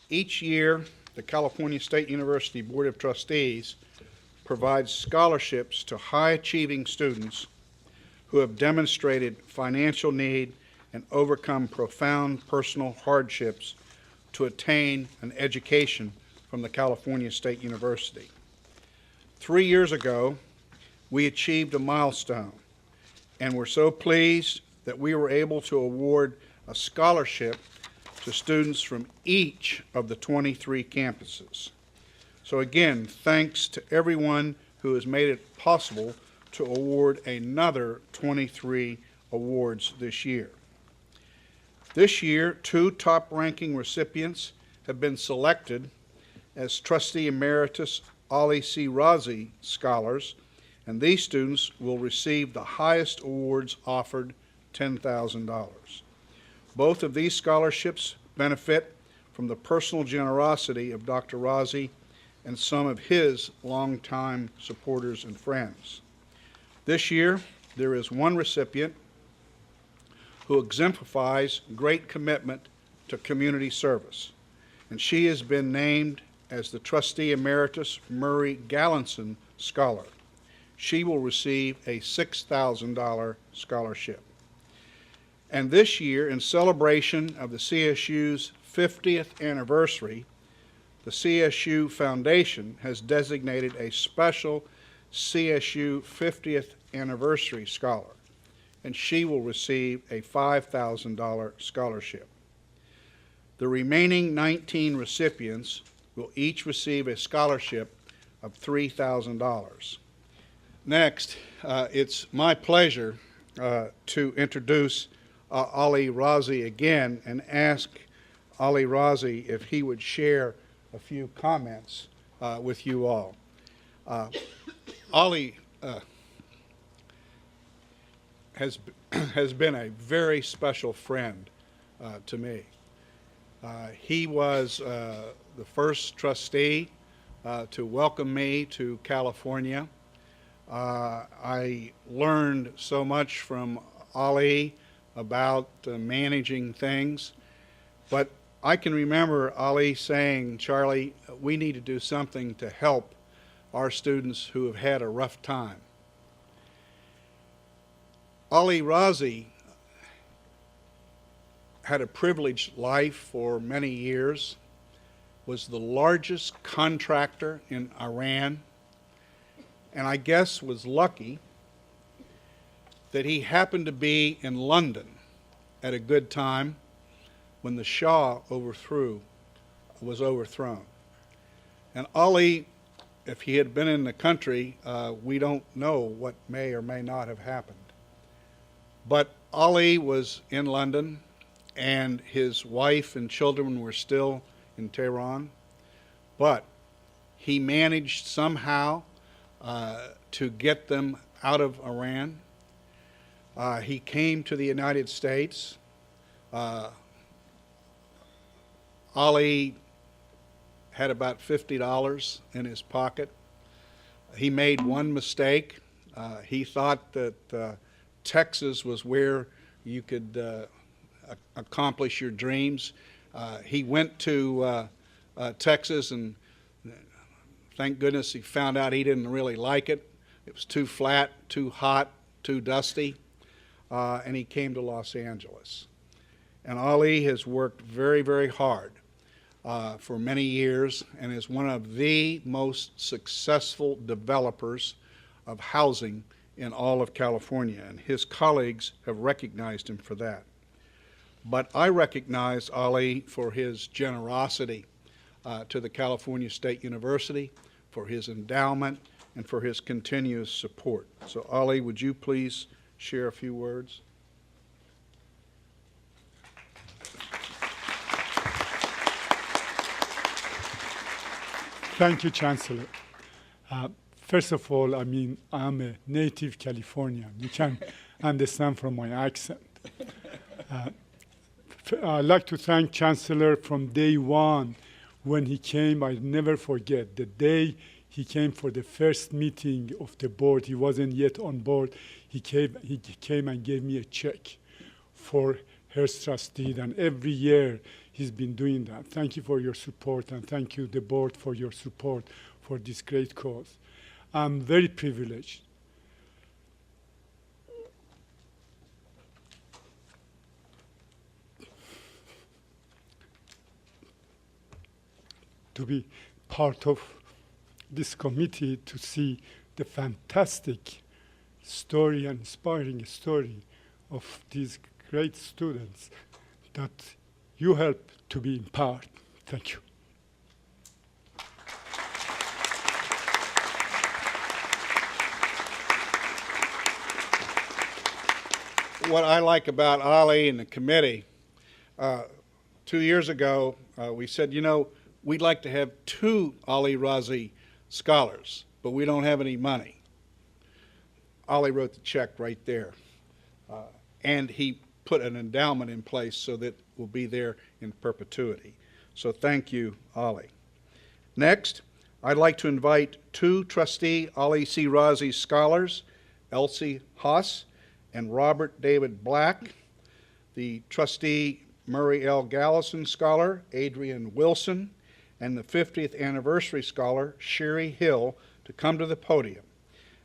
Each year, the California State University Board of Trustees provides scholarships to high-achieving students who have demonstrated financial need and overcome profound personal hardships to attain an education from the California State University. 3 years ago, we achieved a milestone, and we're so pleased that we were able to award a scholarship to students from each of the 23 campuses. So again, thanks to everyone who has made it possible to award another 23 awards this year. This year, 2 top-ranking recipients have been selected as Trustee Emeritus Ali C. Razi Scholars, and these students will receive the highest awards offered, $10,000. Both of these scholarships benefit from the personal generosity of Dr. Razi and some of his longtime supporters and friends. This year, there is one recipient who exemplifies great commitment to community service, and she has been named as the Trustee Emeritus Murray Gallinson Scholar. She will receive a $6,000 scholarship. And this year, in celebration of the CSU's 50th anniversary, the CSU Foundation has designated a special CSU 50th Anniversary Scholar, and she will receive a $5,000 scholarship. The remaining 19 recipients will each receive a scholarship of $3,000. Next, it's my pleasure to introduce Ali Razi again and ask Ali Razi if he would share a few comments with you all. Ali has been a very special friend to me. He was the first trustee to welcome me to California. I learned so much from Ali about managing things, but I can remember Ali saying, "Charlie, we need to do something to help our students who have had a rough time." Ali Razi had a privileged life for many years, was the largest contractor in Iran, and I guess was lucky that he happened to be in London at a good time when the Shah was overthrown. And Ali, if he had been in the country, we don't know what may or may not have happened. But Ali was in London, and his wife and children were still in Tehran. But he managed somehow to get them out of Iran. He came to the United States. Ali had about $50 in his pocket. He made one mistake. He thought that Texas was where you could accomplish your dreams. He went to Texas, and thank goodness he found out he didn't really like it. It was too flat, too hot, too dusty, and he came to Los Angeles. And Ali has worked very, very hard for many years and is one of the most successful developers of housing in all of California, and his colleagues have recognized him for that. But I recognize Ali for his generosity to the California State University, for his endowment, and for his continuous support. So Ali, would you please share a few words? Thank you, Chancellor. First of all, I'm a native Californian. You can understand from my accent. I'd like to thank Chancellor from day one when he came. I never forget the day he came for the first meeting of the board. He wasn't yet on board. He came and gave me a check for Hearst Trustee, and every year he's been doing that. Thank you for your support, and thank you, the board, for your support for this great cause. I'm very privileged to be part of this committee, to see the fantastic story and inspiring story of these great students that you help to be empowered. Thank you. What I like about Ali and the committee, 2 years ago, we said, you know, we'd like to have 2 Ali Razi scholars, but we don't have any money. Ali wrote the check right there. And he put an endowment in place so that it will be there in perpetuity. So thank you, Ali. Next, I'd like to invite 2 trustee Ali C. Razi scholars, Elsie Haas and Robert David Black, the trustee Murray L. Gallison scholar, Adrian Wilson, and the 50th anniversary scholar, Sherry Hill, to come to the podium.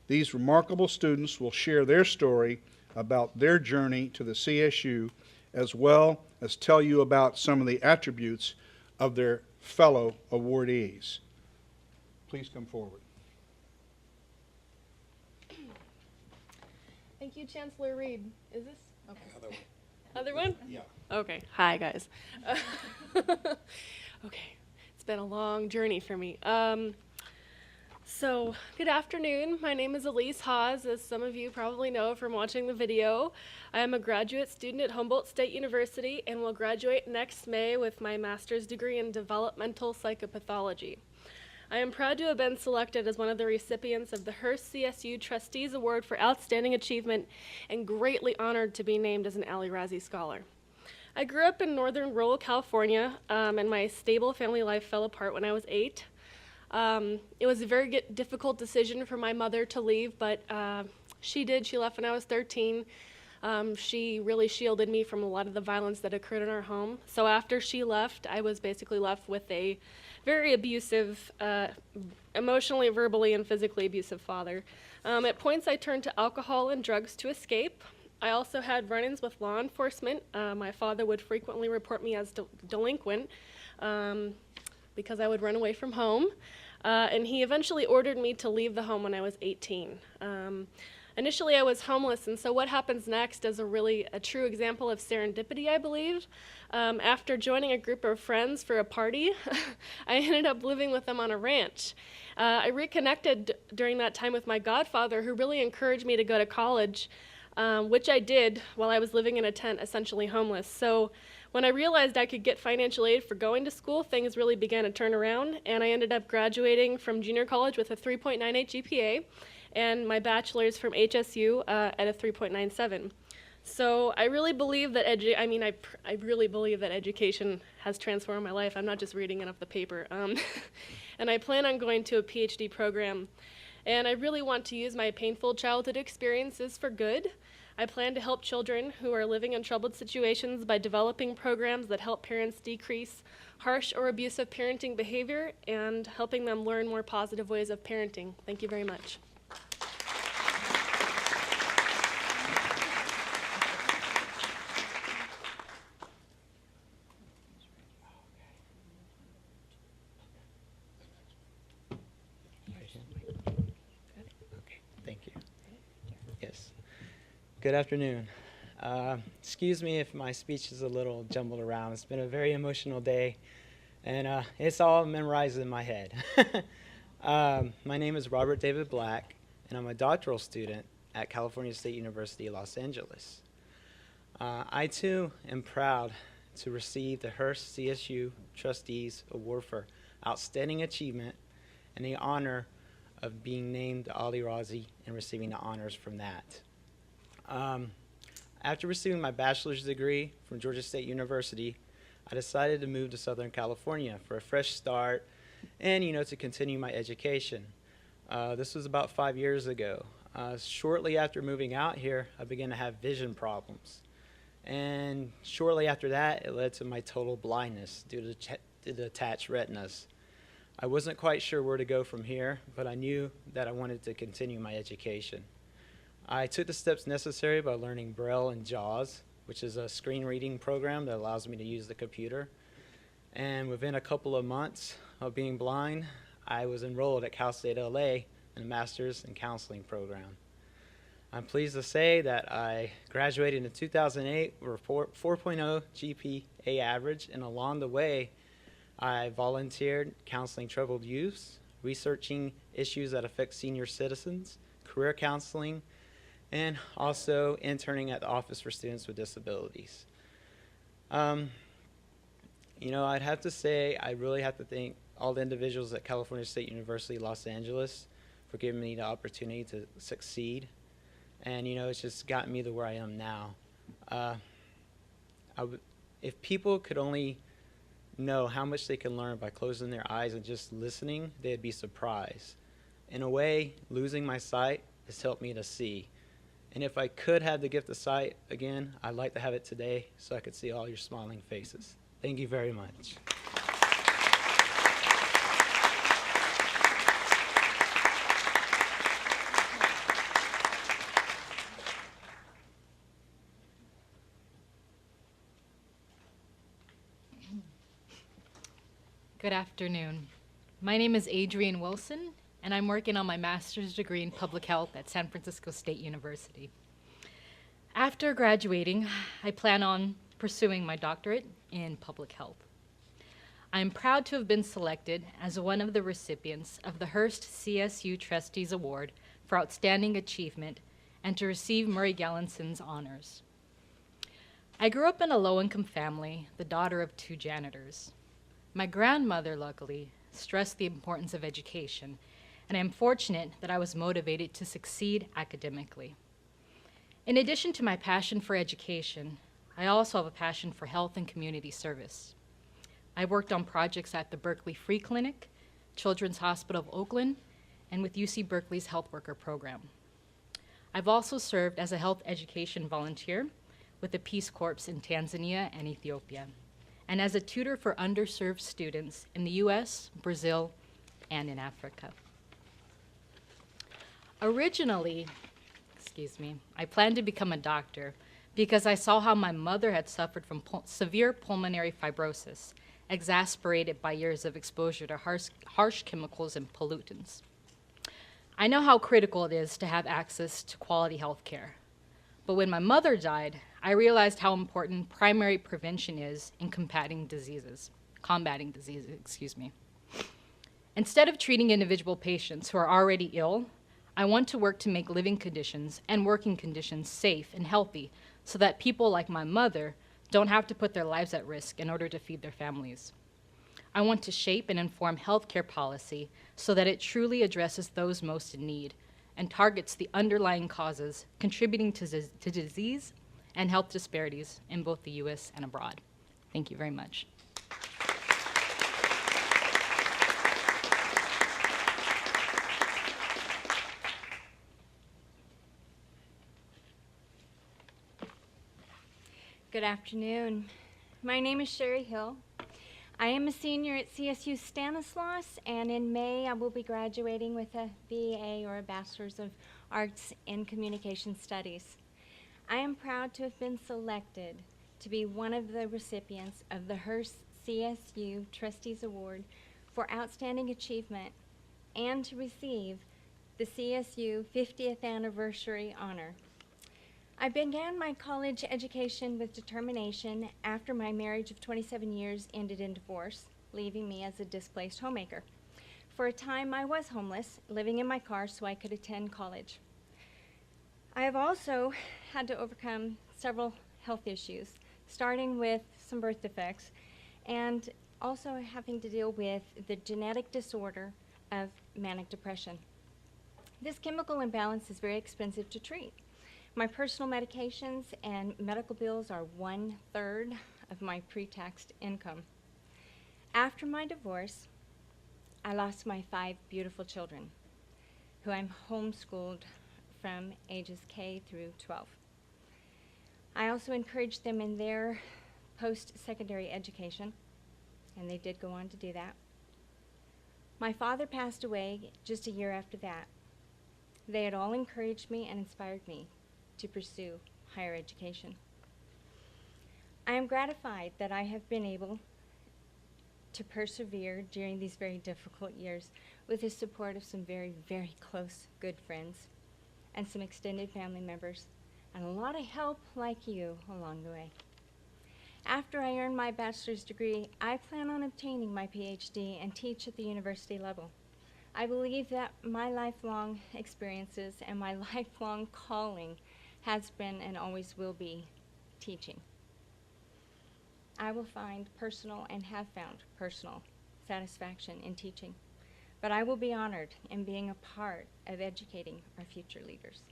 These remarkable students will share their story about their journey to the CSU, as well as tell you about some of the attributes of their fellow awardees. Please come forward. Thank you, Chancellor Reed. Is this? Okay. Other one? Yeah. Okay. Hi, guys. Okay. It's been a long journey for me. So, good afternoon. My name is Elise Haas, as some of you probably know from watching the video. I am a graduate student at Humboldt State University and will graduate next May with my master's degree in developmental psychopathology. I am proud to have been selected as one of the recipients of the Hearst CSU Trustees Award for Outstanding Achievement and greatly honored to be named as an Ali Razi Scholar. I grew up in northern rural California, and my stable family life fell apart when I was 8. It was a very difficult decision for my mother to leave, but she did. She left when I was 13. She really shielded me from a lot of the violence that occurred in our home. So after she left, I was basically left with a very abusive, emotionally, verbally, and physically abusive father. At points, I turned to alcohol and drugs to escape. I also had run-ins with law enforcement. My father would frequently report me as delinquent because I would run away from home. And he eventually ordered me to leave the home when I was 18. Initially, I was homeless, and so what happens next is a true example of serendipity, I believe. After joining a group of friends for a party, I ended up living with them on a ranch. I reconnected during that time with my godfather, who really encouraged me to go to college, which I did while I was living in a tent, essentially homeless. So when I realized I could get financial aid for going to school, things really began to turn around, and I ended up graduating from junior college with a 3.98 GPA, and my bachelor's from HSU at a 3.97. So I really believe that I really believe that education has transformed my life. I'm not just reading it off the paper. And I plan on going to a PhD program. And I really want to use my painful childhood experiences for good. I plan to help children who are living in troubled situations by developing programs that help parents decrease harsh or abusive parenting behavior and helping them learn more positive ways of parenting. Thank you very much. Good afternoon. Excuse me if my speech is a little jumbled around. It's been a very emotional day, and it's all memorized in my head. My name is Robert David Black, and I'm a doctoral student at California State University, Los Angeles. I, too, am proud to receive the Hearst CSU Trustees Award for Outstanding Achievement and the honor of being named Ali Razi and receiving the honors from that. After receiving my bachelor's degree from Georgia State University, I decided to move to Southern California for a fresh start and, to continue my education. This was about 5 years ago. Shortly after moving out here, I began to have vision problems. And shortly after that, it led to my total blindness due to detached retinas. I wasn't quite sure where to go from here, but I knew that I wanted to continue my education. I took the steps necessary by learning Braille and JAWS, which is a screen reading program that allows me to use the computer. And within a couple of months of being blind, I was enrolled at Cal State LA in a master's in counseling program. I'm pleased to say that I graduated in 2008 with a 4.0 GPA average, and along the way, I volunteered counseling troubled youths, researching issues that affect senior citizens, career counseling, and also interning at the Office for Students with Disabilities. I'd have to say I really have to thank all the individuals at California State University, Los Angeles for giving me the opportunity to succeed. And, it's just gotten me to where I am now. If people could only know how much they can learn by closing their eyes and just listening, they'd be surprised. In a way, losing my sight has helped me to see. And if I could have the gift of sight again, I'd like to have it today so I could see all your smiling faces. Thank you very much. Good afternoon. My name is Adrienne Wilson, and I'm working on my master's degree in public health at San Francisco State University. After graduating, I plan on pursuing my doctorate in public health. I'm proud to have been selected as one of the recipients of the Hearst CSU Trustees Award for Outstanding Achievement and to receive Murray Gallinson's honors. I grew up in a low-income family, the daughter of 2 janitors. My grandmother, luckily, stressed the importance of education, and I'm fortunate that I was motivated to succeed academically. In addition to my passion for education, I also have a passion for health and community service. I worked on projects at the Berkeley Free Clinic, Children's Hospital of Oakland, and with UC Berkeley's Health Worker Program. I've also served as a health education volunteer with the Peace Corps in Tanzania and Ethiopia, and as a tutor for underserved students in the US, Brazil, and in Africa. Originally, I planned to become a doctor because I saw how my mother had suffered from severe pulmonary fibrosis, exacerbated by years of exposure to harsh chemicals and pollutants. I know how critical it is to have access to quality health care. But when my mother died, I realized how important primary prevention is in combating diseases. Instead of treating individual patients who are already ill, I want to work to make living conditions and working conditions safe and healthy so that people like my mother don't have to put their lives at risk in order to feed their families. I want to shape and inform healthcare policy so that it truly addresses those most in need and targets the underlying causes contributing to disease and health disparities in both the US and abroad. Thank you very much. Good afternoon. My name is Sherry Hill. I am a senior at CSU Stanislaus, and in May I will be graduating with a BA or a Bachelor's of Arts in Communication Studies. I am proud to have been selected to be one of the recipients of the Hearst CSU Trustees Award for Outstanding Achievement and to receive the CSU 50th Anniversary Honor. I began my college education with determination after my marriage of 27 years ended in divorce, leaving me as a displaced homemaker. For a time, I was homeless, living in my car so I could attend college. I have also had to overcome several health issues, starting with some birth defects, and also having to deal with the genetic disorder of manic depression. This chemical imbalance is very expensive to treat. My personal medications and medical bills are 1/3 of my pre-taxed income. After my divorce, I lost my 5 beautiful children, who I'm homeschooled from ages K through 12. I also encouraged them in their post-secondary education, and they did go on to do that. My father passed away just a year after that. They had all encouraged me and inspired me to pursue higher education. I am gratified that I have been able to persevere during these very difficult years with the support of some very, very close, good friends and some extended family members and a lot of help like you along the way. After I earn my bachelor's degree, I plan on obtaining my PhD and teach at the university level. I believe that my lifelong experiences and my lifelong calling has been and always will be teaching. I will find personal and have found personal satisfaction in teaching, but I will be honored in being a part of educating our future leaders.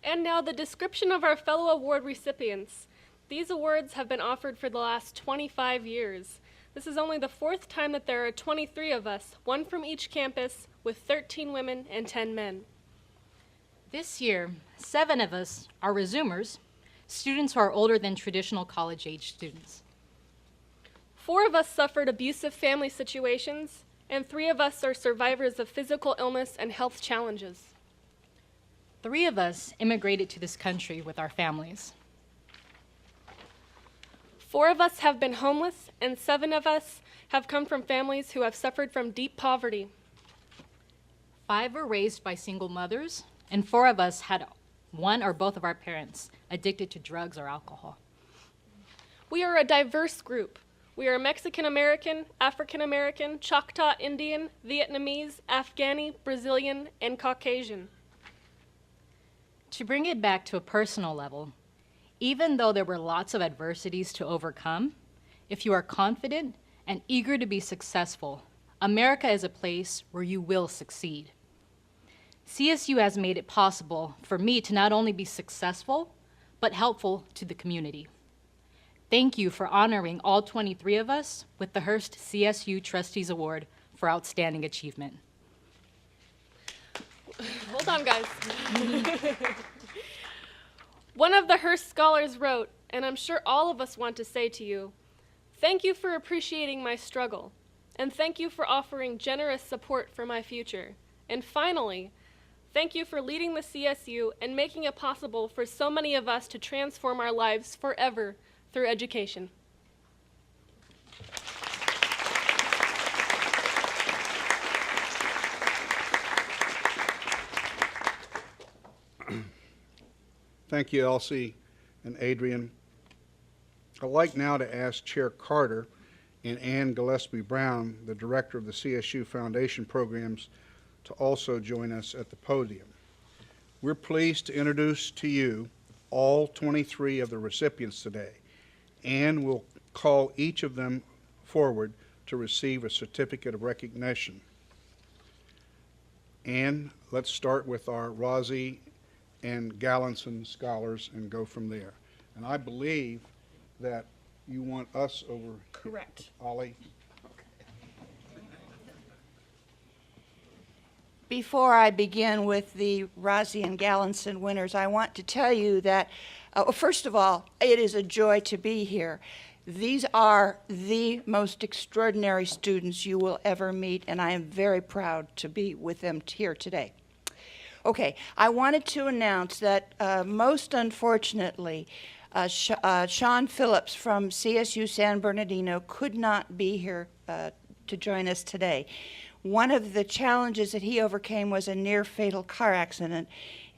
And now the description of our fellow award recipients. These awards have been offered for the last 25 years. This is only the 4th time that there are 23 of us, 1 from each campus, with 13 women and 10 men. This year, 7 of us are resumers, students who are older than traditional college-age students. 4 of us suffered abusive family situations, and 3 of us are survivors of physical illness and health challenges. 3 of us immigrated to this country with our families. 4 of us have been homeless, and 7 of us have come from families who have suffered from deep poverty. 5 were raised by single mothers, and 4 of us had one or both of our parents addicted to drugs or alcohol. We are a diverse group. We are Mexican American, African American, Choctaw Indian, Vietnamese, Afghani, Brazilian, and Caucasian. To bring it back to a personal level, even though there were lots of adversities to overcome, if you are confident and eager to be successful, America is a place where you will succeed. CSU has made it possible for me to not only be successful, but helpful to the community. Thank you for honoring all 23 of us with the Hearst CSU Trustees Award for Outstanding Achievement. Hold on, guys. One of the Hearst scholars wrote, and I'm sure all of us want to say to you, thank you for appreciating my struggle, and thank you for offering generous support for my future. And finally, thank you for leading the CSU and making it possible for so many of us to transform our lives forever through education. Thank you, Elsie and Adrian. I'd like now to ask Chair Carter and Ann Gillespie Brown, the director of the CSU Foundation Programs, to also join us at the podium. We're pleased to introduce to you all 23 of the recipients today, and we'll call each of them forward to receive a certificate of recognition. And let's start with our Razi and Gallinson scholars and go from there. And I believe that you want us over. Correct. Ollie? Before I begin with the Razi and Gallinson winners, I want to tell you that, first of all, it is a joy to be here. These are the most extraordinary students you will ever meet, and I am very proud to be with them here today. Okay, I wanted to announce that most unfortunately, Sean Phillips from CSU San Bernardino could not be here to join us today. One of the challenges that he overcame was a near-fatal car accident,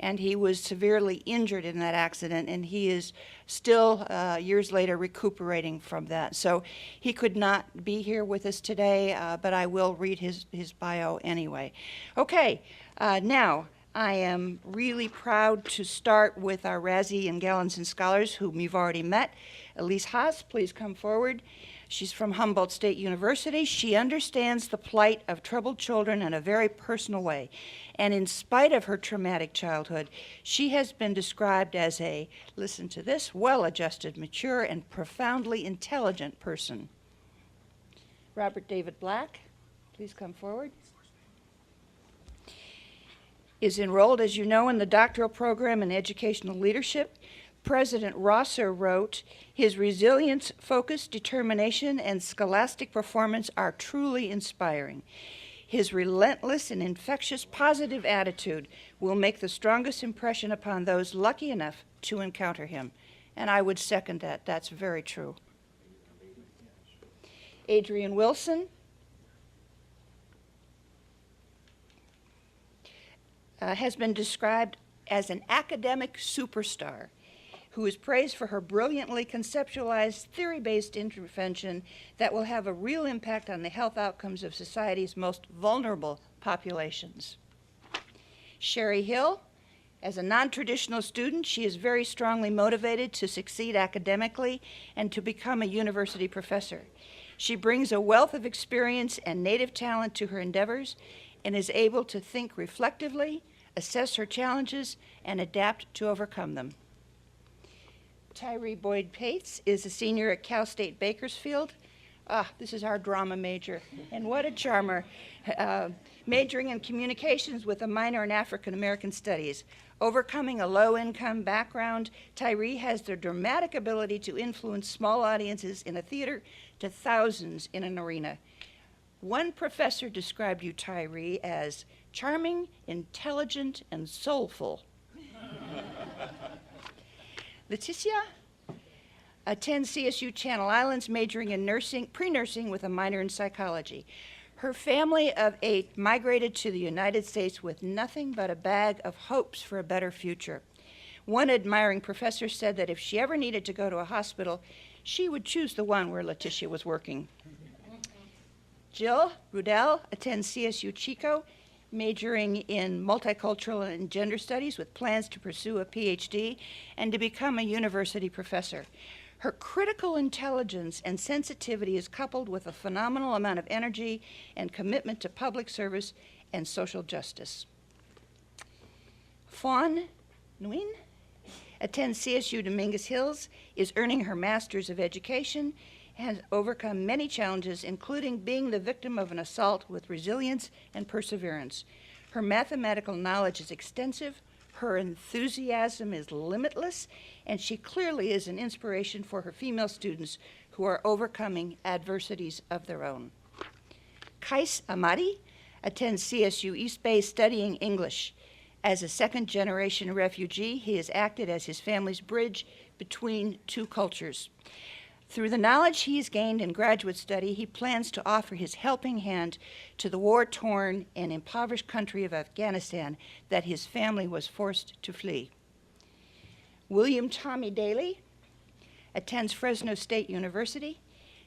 and he was severely injured in that accident, and he is still, years later, recuperating from that. So he could not be here with us today, but I will read his bio anyway. Okay, now, I am really proud to start with our Razi and Gallatin scholars whom you've already met. Elise Haas, please come forward. She's from Humboldt State University. She understands the plight of troubled children in a very personal way. And in spite of her traumatic childhood, she has been described as a, listen to this, well-adjusted, mature, and profoundly intelligent person. Robert David Black, please come forward. Is enrolled, as you know, in the doctoral program in educational leadership. President Rosser wrote, his resilience, focus, determination, and scholastic performance are truly inspiring. His relentless and infectious positive attitude will make the strongest impression upon those lucky enough to encounter him. And I would second that. That's very true. Adrian Wilson. Has been described as an academic superstar who is praised for her brilliantly conceptualized, theory-based intervention that will have a real impact on the health outcomes of society's most vulnerable populations. Sherry Hill, as a non-traditional student, she is very strongly motivated to succeed academically and to become a university professor. She brings a wealth of experience and native talent to her endeavors and is able to think reflectively, assess her challenges, and adapt to overcome them. Tyree Boyd Pates is a senior at Cal State Bakersfield. This is our drama major, and what a charmer. Majoring in communications with a minor in African American studies. Overcoming a low-income background, Tyree has the dramatic ability to influence small audiences in a theater to thousands in an arena. One professor described you, Tyree, as charming, intelligent, and soulful. Leticia attends CSU Channel Islands, majoring in nursing, pre-nursing with a minor in psychology. Her family of 8 migrated to the United States with nothing but a bag of hopes for a better future. One admiring professor said that if she ever needed to go to a hospital, she would choose the one where Leticia was working. Jill Rudell attends CSU Chico, majoring in multicultural and gender studies with plans to pursue a PhD and to become a university professor. Her critical intelligence and sensitivity is coupled with a phenomenal amount of energy and commitment to public service and social justice. Fawn Nguyen attends CSU Dominguez Hills, is earning her Master's of Education, has overcome many challenges, including being the victim of an assault with resilience and perseverance. Her mathematical knowledge is extensive, her enthusiasm is limitless, and she clearly is an inspiration for her female students who are overcoming adversities of their own. Kais Amadi attends CSU East Bay studying English. As a second-generation refugee, he has acted as his family's bridge between two cultures. Through the knowledge he has gained in graduate study, he plans to offer his helping hand to the war-torn and impoverished country of Afghanistan that his family was forced to flee. William Tommy Daly attends Fresno State University,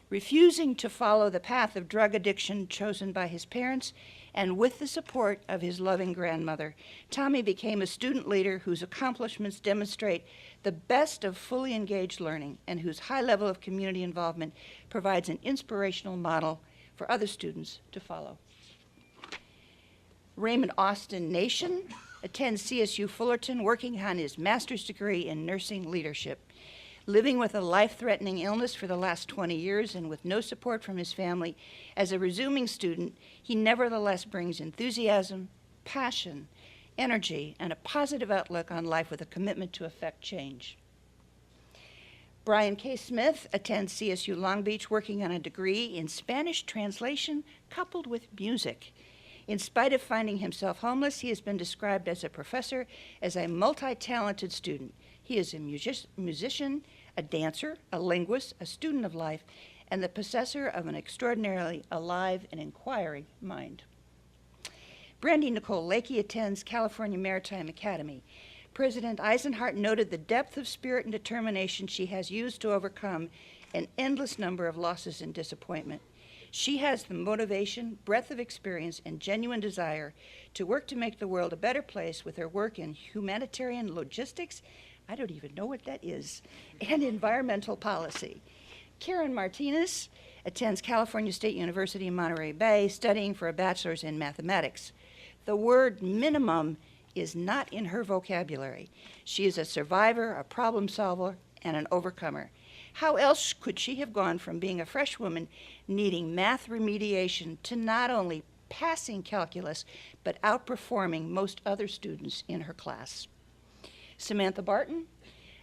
refusing to follow the path of drug addiction chosen by his parents, and with the support of his loving grandmother. Tommy became a student leader whose accomplishments demonstrate the best of fully engaged learning and whose high level of community involvement provides an inspirational model for other students to follow. Raymond Austin Nation attends CSU Fullerton, working on his master's degree in nursing leadership. Living with a life-threatening illness for the last 20 years and with no support from his family, as a resuming student, he nevertheless brings enthusiasm, passion, energy, and a positive outlook on life with a commitment to effect change. Brian K. Smith attends CSU Long Beach, working on a degree in Spanish translation coupled with music. In spite of finding himself homeless, he has been described as a professor, as a multi-talented student. He is a musician, a dancer, a linguist, a student of life, and the possessor of an extraordinarily alive and inquiring mind. Brandy Nicole Lakey attends California Maritime Academy. President Eisenhart noted the depth of spirit and determination she has used to overcome an endless number of losses and disappointment. She has the motivation, breadth of experience, and genuine desire to work to make the world a better place with her work in humanitarian logistics, I don't even know what that is, and environmental policy. Karen Martinez attends California State University in Monterey Bay, studying for a bachelor's in mathematics. The word minimum is not in her vocabulary. She is a survivor, a problem solver, and an overcomer. How else could she have gone from being a freshwoman needing math remediation to not only passing calculus, but outperforming most other students in her class? Samantha Barton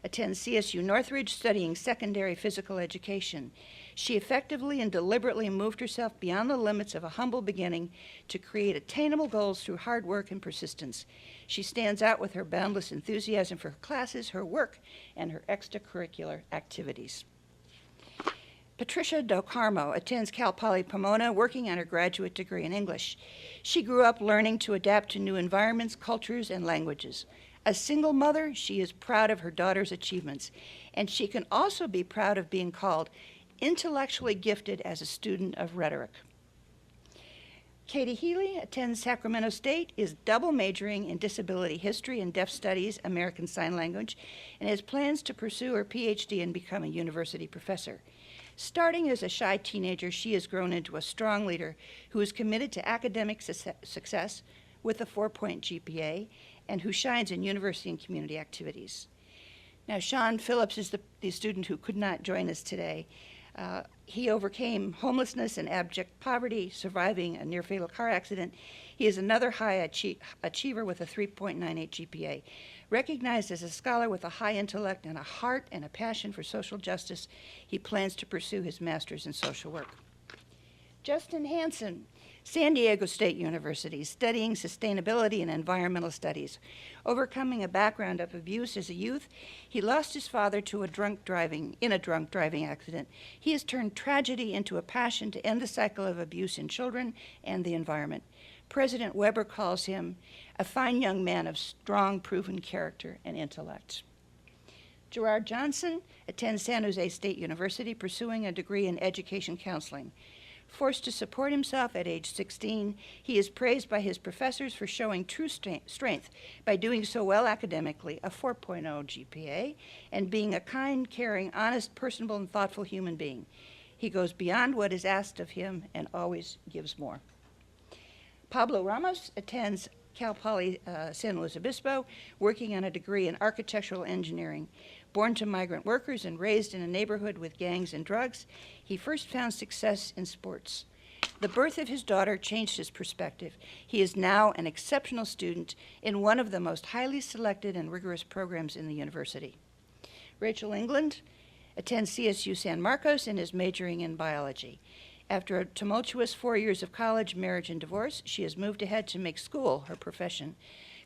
attends CSU Northridge, studying secondary physical education. She effectively and deliberately moved herself beyond the limits of a humble beginning to create attainable goals through hard work and persistence. She stands out with her boundless enthusiasm for her classes, her work, and her extracurricular activities. Patricia Del Carmo attends Cal Poly Pomona, working on her graduate degree in English. She grew up learning to adapt to new environments, cultures, and languages. A single mother, she is proud of her daughter's achievements, and she can also be proud of being called intellectually gifted as a student of rhetoric. Katie Healy attends Sacramento State, is double majoring in disability history and deaf studies, American Sign Language, and has plans to pursue her PhD and become a university professor. Starting as a shy teenager, she has grown into a strong leader who is committed to academic success with a 4-point GPA and who shines in university and community activities. Now, Sean Phillips is the student who could not join us today. He overcame homelessness and abject poverty, surviving a near-fatal car accident. He is another high achiever with a 3.98 GPA. Recognized as a scholar with a high intellect and a heart and a passion for social justice, he plans to pursue his master's in social work. Justin Hansen, San Diego State University, studying sustainability and environmental studies. Overcoming a background of abuse as a youth, he lost his father to a drunk driving accident. He has turned tragedy into a passion to end the cycle of abuse in children and the environment. President Weber calls him a fine young man of strong, proven character and intellect. Gerard Johnson attends San Jose State University, pursuing a degree in education counseling. Forced to support himself at age 16, he is praised by his professors for showing true strength by doing so well academically, a 4.0 GPA, and being a kind, caring, honest, personable, and thoughtful human being. He goes beyond what is asked of him and always gives more. Pablo Ramos attends Cal Poly San Luis Obispo, working on a degree in architectural engineering. Born to migrant workers and raised in a neighborhood with gangs and drugs, he first found success in sports. The birth of his daughter changed his perspective. He is now an exceptional student in one of the most highly selected and rigorous programs in the university. Rachel England attends CSU San Marcos and is majoring in biology. After a tumultuous 4 years of college, marriage, and divorce, she has moved ahead to make school her profession.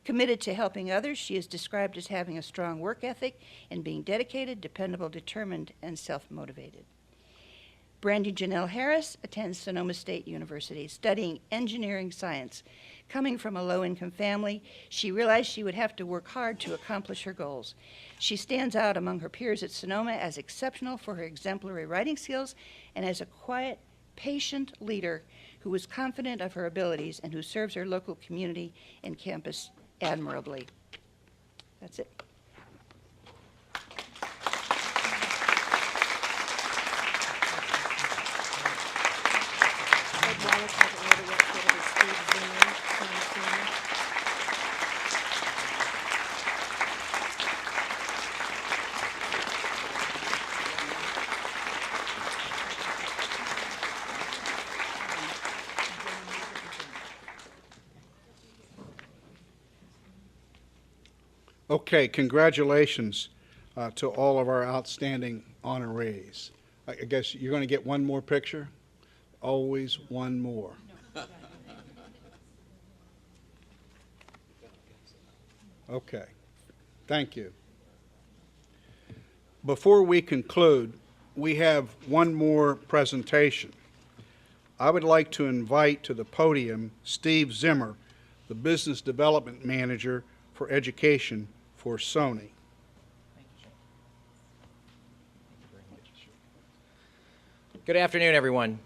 Committed to helping others, she is described as having a strong work ethic and being dedicated, dependable, determined, and self-motivated. Brandy Janelle Harris attends Sonoma State University, studying engineering science. Coming from a low-income family, she realized she would have to work hard to accomplish her goals. She stands out among her peers at Sonoma as exceptional for her exemplary writing skills and as a quiet, patient leader who is confident of her abilities and who serves her local community and campus admirably. That's it. Okay, congratulations to all of our outstanding honorees. I guess you're going to get one more picture? Always one more. Okay, thank you. Before we conclude, we have one more presentation. I would like to invite to the podium Steve Zimmer, the Business Development Manager for Education for Sony. Good afternoon, everyone.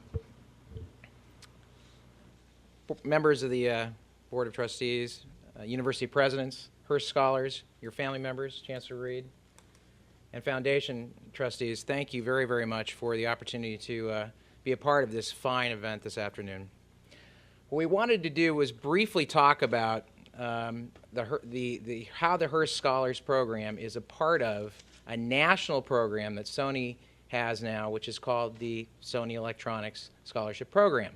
members of the Board of Trustees, university presidents, Hearst scholars, your family members, Chancellor Reed, and foundation trustees, thank you very, very much for the opportunity to be a part of this fine event this afternoon. What we wanted to do was briefly talk about how the Hearst Scholars Program is a part of a national program that Sony has now, which is called the Sony Electronics Scholarship Program.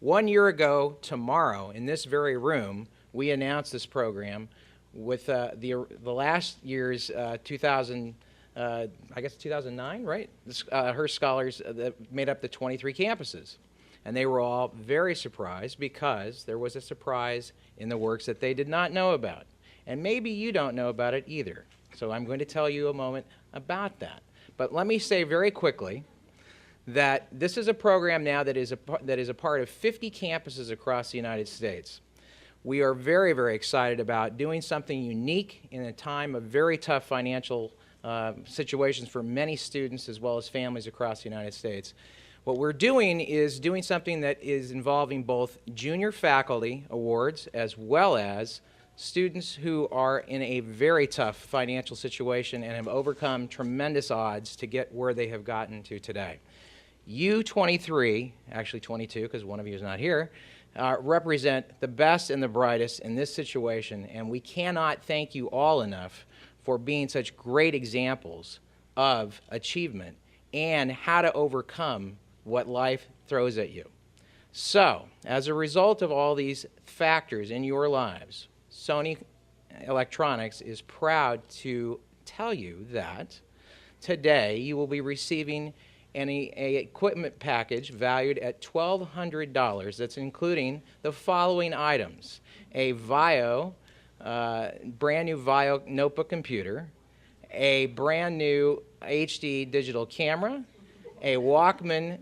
1 year ago tomorrow, in this very room, we announced this program with the last year's 2009, right? Hearst Scholars that made up the 23 campuses. And they were all very surprised because there was a surprise in the works that they did not know about. And maybe you don't know about it either. So I'm going to tell you a moment about that. But let me say very quickly that this is a program now that is a part of 50 campuses across the United States. We are very, very excited about doing something unique in a time of very tough financial situations for many students as well as families across the United States. What we're doing is doing something that is involving both junior faculty awards as well as students who are in a very tough financial situation and have overcome tremendous odds to get where they have gotten to today. You 23, actually 22 because one of you is not here, represent the best and the brightest in this situation, and we cannot thank you all enough for being such great examples of achievement and how to overcome what life throws at you. So, as a result of all these factors in your lives, Sony Electronics is proud to tell you that today you will be receiving an equipment package valued at $1,200 that's including the following items: a VAIO, brand new VAIO notebook computer, a brand new HD digital camera, a Walkman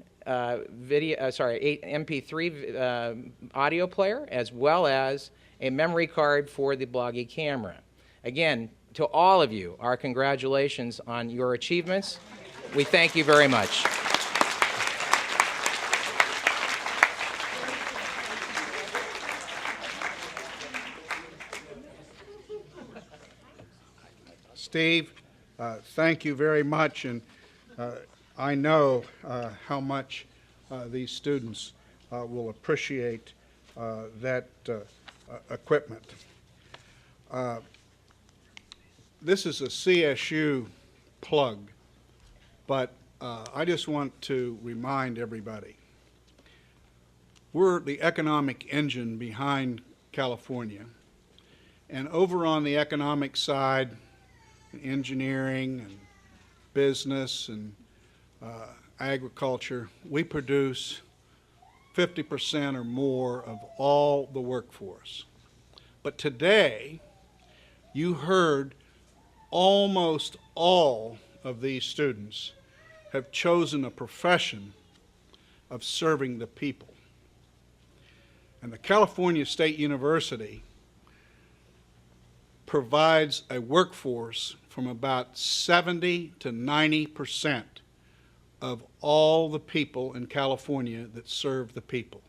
MP3 audio player, as well as a memory card for the Bloggy camera. Again, to all of you, our congratulations on your achievements. We thank you very much. Steve, thank you very much, and I know how much these students will appreciate that equipment. This is a CSU plug, but I just want to remind everybody, we're the economic engine behind California, and over on the economic side, engineering and business and agriculture, we produce 50% or more of all the workforce. But today, you heard almost all of these students have chosen a profession of serving the people. And the California State University provides a workforce from about 70 to 90% of all the people in California that serve the people,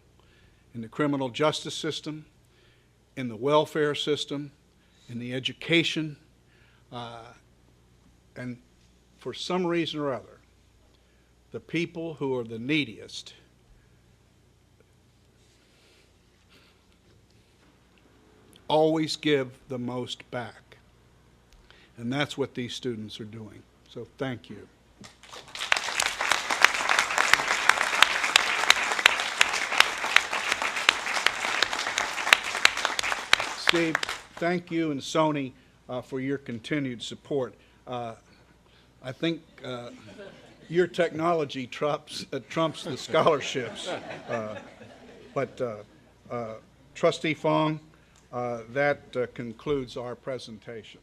in the criminal justice system, in the welfare system, in the education, and for some reason or other, the people who are the neediest always give the most back. And that's what these students are doing. So thank you. Steve, thank you and Sony for your continued support. I think your technology trumps the scholarships. But Trustee Fong, that concludes our presentation.